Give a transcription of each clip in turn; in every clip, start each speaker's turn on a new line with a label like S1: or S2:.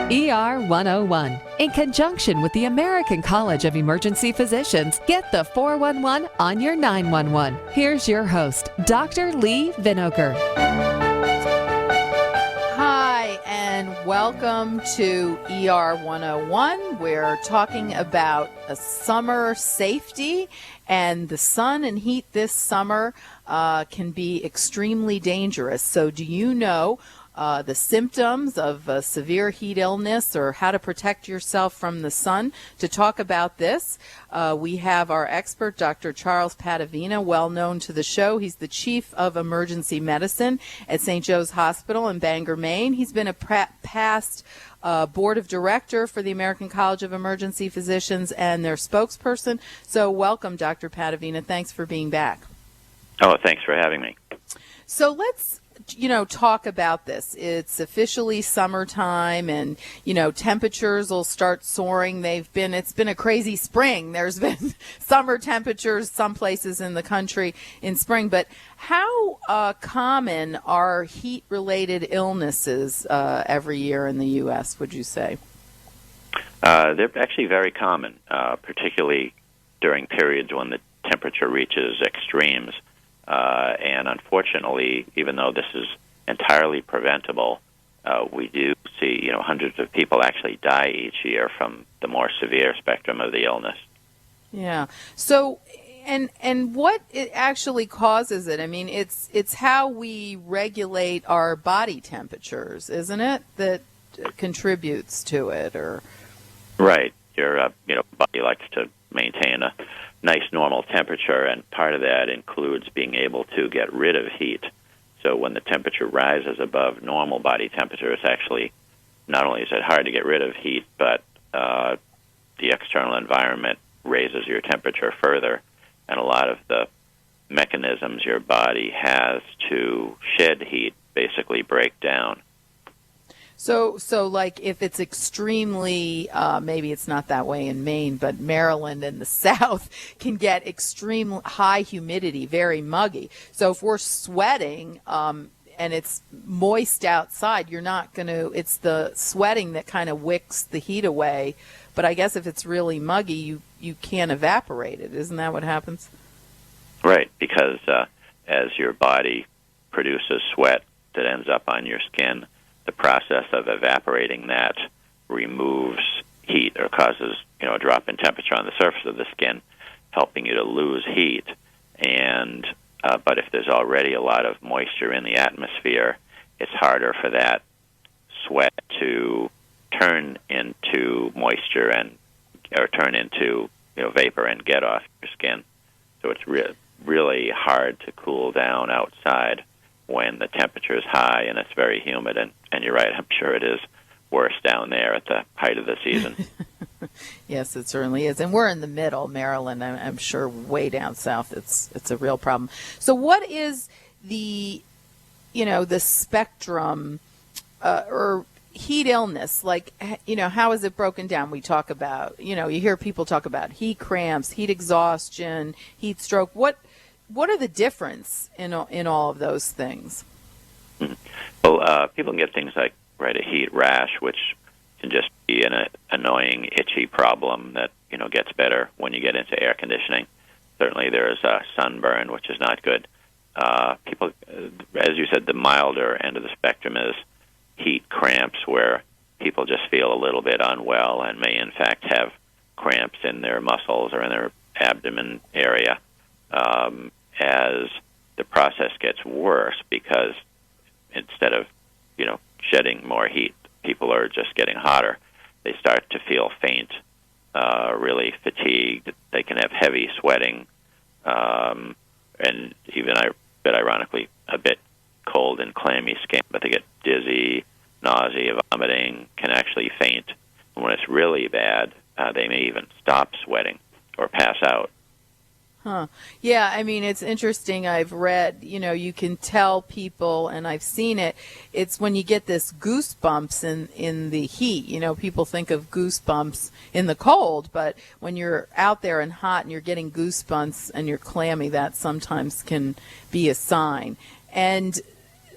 S1: ER 101. In conjunction with the American College of Emergency Physicians, get the 411 on your 911. Here's your host, Dr. Lee Vinokur.
S2: Hi, and welcome to ER 101. We're talking about summer safety, and the sun and heat this summer can be extremely dangerous. So do you know the symptoms of severe heat illness or how to protect yourself from the sun? To talk about this, we have our expert, Dr. Charles Pattavina, well known to the show. He's the chief of emergency medicine at St. Joe's Hospital in Bangor, Maine. He's been a past board of director for the American College of Emergency Physicians and their spokesperson. So welcome, Dr. Pattavina. Thanks for being back.
S3: Oh, thanks for having me.
S2: So let's talk about this. It's officially summertime, and temperatures will start soaring. It's been a crazy spring. There's been summer temperatures some places in the country in spring. But how common are heat-related illnesses every year in the U.S., would you say?
S3: They're actually very common, particularly during periods when the temperature reaches extremes. And unfortunately, even though this is entirely preventable, we do see, hundreds of people actually die each year from the more severe spectrum of the illness.
S2: Yeah. So, and what it actually causes it? I mean, it's how we regulate our body temperatures, isn't it, that contributes to it, or? Right.
S3: Your body likes to maintain a nice normal temperature, and part of that includes being able to get rid of heat. So when the temperature rises above normal body temperature, it's actually, not only is it hard to get rid of heat, but the external environment raises your temperature further, and a lot of the mechanisms your body has to shed heat basically break down.
S2: So like if it's extremely, maybe it's not that way in Maine, but Maryland and the South can get extreme high humidity, very muggy. So if we're sweating and it's moist outside, you're not going to, it's the sweating that kind of wicks the heat away. But I guess if it's really muggy, you can't evaporate it. Isn't that what happens?
S3: Right, because as your body produces sweat that ends up on your skin, the process of evaporating that removes heat or causes, a drop in temperature on the surface of the skin, helping you to lose heat. And but if there's already a lot of moisture in the atmosphere, it's harder for that sweat to turn into moisture or turn into vapor and get off your skin. So it's really hard to cool down outside when the temperature is high and it's very humid, and you're right, I'm sure it is worse down there at the height of the season.
S2: Yes, it certainly is. And we're in the middle, Maryland. I'm sure way down south it's a real problem. So what is the spectrum or heat illness? Like, how is it broken down? We talk about, you hear people talk about heat cramps, heat exhaustion, heat stroke. What are the difference in all of those things?
S3: Well, people can get things like a heat rash, which can just be an annoying, itchy problem that gets better when you get into air conditioning. Certainly, there's sunburn, which is not good. People, as you said, the milder end of the spectrum is heat cramps, where people just feel a little bit unwell and may, in fact, have cramps in their muscles or in their abdomen area. As the process gets worse, because instead of, shedding more heat, people are just getting hotter. They start to feel faint, really fatigued. They can have heavy sweating, and even, a bit ironically, a bit cold and clammy skin, but they get dizzy, nausea, vomiting, can actually faint. And when it's really bad, they may even stop sweating or pass out.
S2: Huh. Yeah, I mean, it's interesting. I've read, you can tell people, and I've seen it, it's when you get this goosebumps in the heat. People think of goosebumps in the cold, but when you're out there and hot and you're getting goosebumps and you're clammy, that sometimes can be a sign. And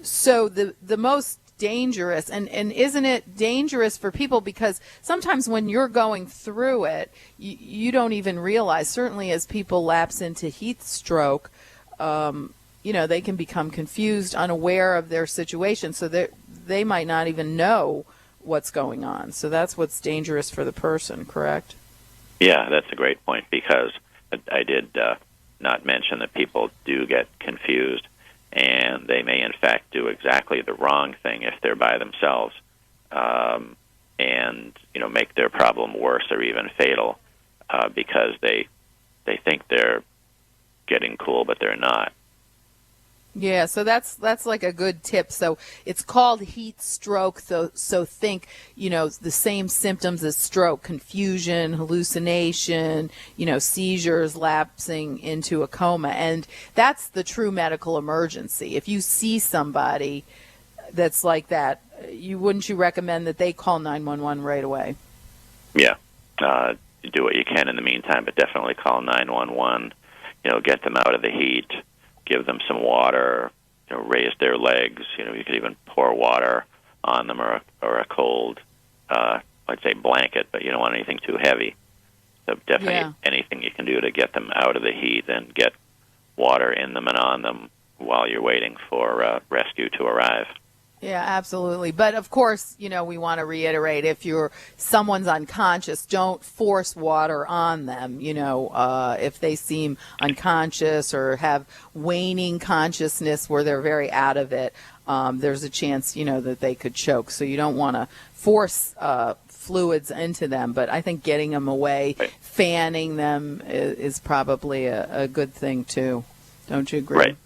S2: so the most dangerous. And isn't it dangerous for people? Because sometimes when you're going through it, you don't even realize, certainly as people lapse into heat stroke, they can become confused, unaware of their situation. So they might not even know what's going on. So that's what's dangerous for the person, correct?
S3: Yeah, that's a great point, because I did not mention that people do get confused, and they may in fact do exactly the wrong thing if they're by themselves, and make their problem worse or even fatal, because they think they're getting cool, but they're not.
S2: Yeah, so that's like a good tip. So it's called heat stroke. So think, the same symptoms as stroke: confusion, hallucination, seizures, lapsing into a coma. And that's the true medical emergency. If you see somebody that's like that, wouldn't you recommend that they call 911 right away?
S3: Yeah. Do what you can in the meantime, but definitely call 911. Get them out of the heat. Give them some water, raise their legs. You could even pour water on them, or a cold, I'd say blanket, but you don't want anything too heavy. So definitely anything you can do to get them out of the heat and get water in them and on them while you're waiting for rescue to arrive.
S2: Yeah, absolutely. But of course, we want to reiterate, if someone's unconscious, don't force water on them. If they seem unconscious or have waning consciousness where they're very out of it, there's a chance, that they could choke. So you don't want to force fluids into them. But I think getting them away, fanning them is probably a good thing too. Don't you agree?
S3: Right.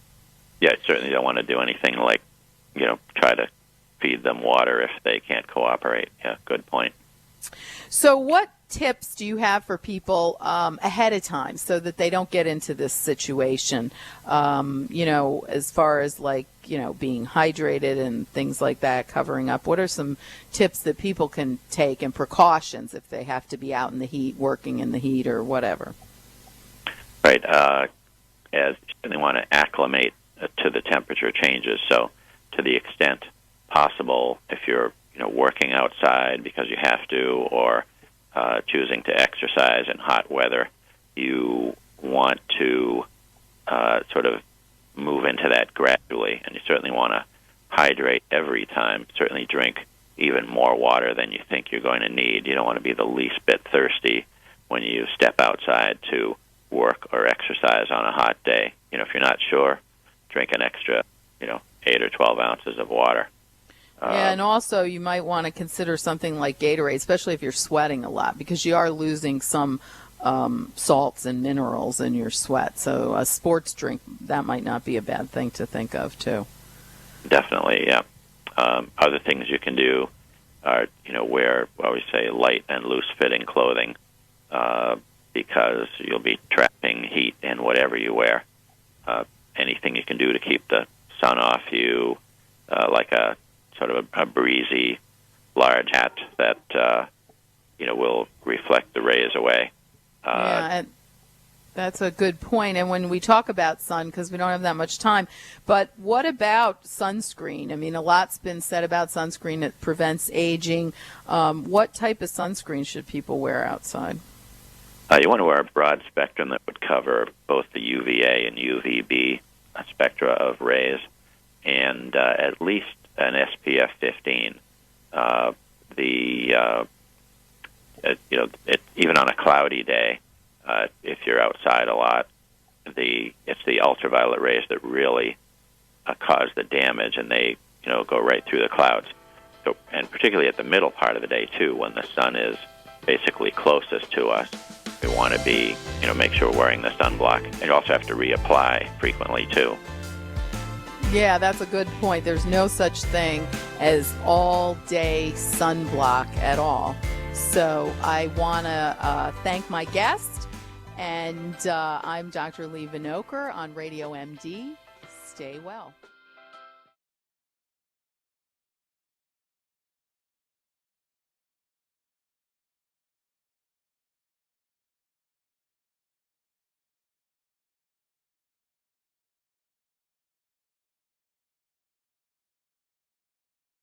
S3: Yeah, I certainly don't want to do anything like try to feed them water if they can't cooperate. Yeah, good point.
S2: So what tips do you have for people ahead of time so that they don't get into this situation, as far as being hydrated and things like that, covering up? What are some tips that people can take and precautions if they have to be out in the heat, working in the heat or whatever?
S3: Right. As you certainly want to acclimate to the temperature changes. So to the extent possible, if you're working outside because you have to, or choosing to exercise in hot weather, you want to sort of move into that gradually, and you certainly want to hydrate every time. Certainly drink even more water than you think you're going to need. You don't want to be the least bit thirsty when you step outside to work or exercise on a hot day. If you're not sure, drink an extra 8 or 12 ounces of water.
S2: Yeah, and also you might want to consider something like Gatorade, especially if you're sweating a lot, because you are losing some salts and minerals in your sweat. So a sports drink, that might not be a bad thing to think of, too.
S3: Definitely, yeah. Other things you can do are, wear, I always say, light and loose-fitting clothing, because you'll be trapping heat in whatever you wear. Anything you can do to keep the sun off you, like a sort of a breezy, large hat that will reflect the rays away.
S2: And that's a good point. And when we talk about sun, because we don't have that much time, but what about sunscreen? I mean, a lot's been said about sunscreen. It prevents aging. What type of sunscreen should people wear outside?
S3: You want to wear a broad spectrum that would cover both the UVA and UVB spectra of rays, and at least an SPF 15. Even on a cloudy day, if you're outside a lot, it's the ultraviolet rays that really cause the damage, and they go right through the clouds. So, and particularly at the middle part of the day too, when the sun is basically closest to us, we want to be make sure we're wearing the sunblock, and you also have to reapply frequently too.
S2: Yeah, that's a good point. There's no such thing as all-day sunblock at all. So I want to thank my guest, and I'm Dr. Lee Vinokur on Radio MD. Stay well.